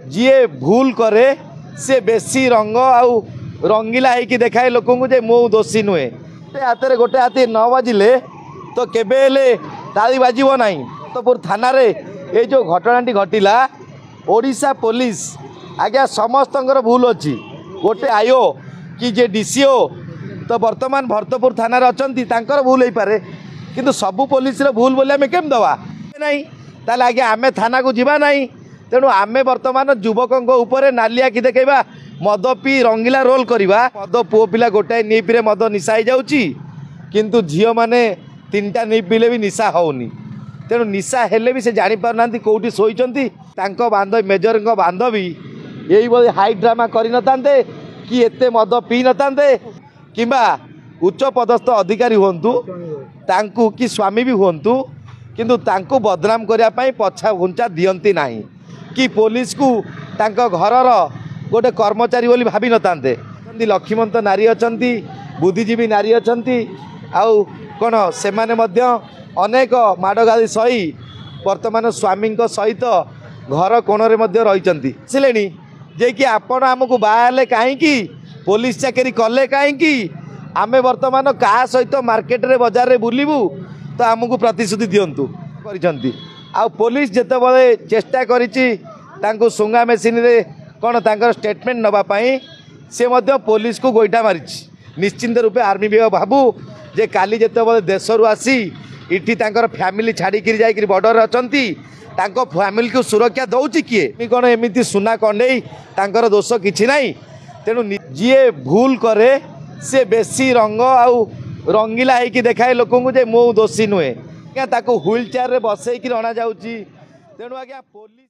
जी भूल करे सी बेसी रंग आउ रंगीला होगी देखाए लोक जे मो दोषी नुहे हाथ में गोटे हाथी न बाजिले तो केबे ताली बाजिबो नहीं। भरतपुर थाना रे ये जो घटनाटी घटिला ओडिशा पुलिस आज्ञा समस्त भूल अच्छी गोटे आयो कि जे डीसीओ तो वर्तमान भरतपुर थाना अच्छा भूल हो पारे किंतु सबू पुलिस भूल बोले आम केम दवा नहीं ताले आज्ञा आमे थाना को जीवा नहीं। तेणु आमे वर्तमान युवकों उपर नाली आखि देखा मद पी रंगीला रोल करवा मद पुओ पिला गोटाए निपे मद निशा हो जाऊँगी किंतु झील मैंने 3टा निप पीले भी निशा होनी। तेणु निशा हेले भी से जापार कौटी शोचती बांधवी मेजर बांधवी यही हाई ड्रामा कर कि एते मद पी नते कि उच्च पदस्थ अधिकारी हूँ कि स्वामी भी हूँ किंतु तांको बदनाम करने पछा घुंचा दियंती नहीं कि पुलिस को तांको घरर गोटे कर्मचारी बोली भावी नतांते। लक्ष्मीवंत नारी अछंती बुद्धिजीवी नारी अछंती आउ कौन से अनेक माड़ गाली सही वर्तमान स्वामी सहित घर कोणरे रही जे कि आपण आमको बाहर कहीं पुलिस चाकरी कले कहीं आमे वर्तमान क्या सहित मार्केट रे बाजार रे बुलबू तो आमको प्रतिश्रुति दिंतु कर पुलिस जिते चेष्टा करी सुंगा मेसीन रे कौन तांकर स्टेटमेंट नवापाई से पुलिस को गोईठा मारी निश्चिंत रूपे आर्मी विभाग भाबू जे काली जिते देशरू आसी इटी तांकर फैमिली छाड़ी जाकर बॉर्डर अछंती तांको फैमिली को सुरक्षा दौची किए कौन एमती सुना कंडे तांकर दोष किछि नहीं। तेणु जी भूल करे सी बेसी रंग आउ रंगीला होगी देखाए लोक जे मो दोषी नुहे ताको व्हील चेयर रे बसई अणा जाऊँगी। तेणु आज्ञा पुलिस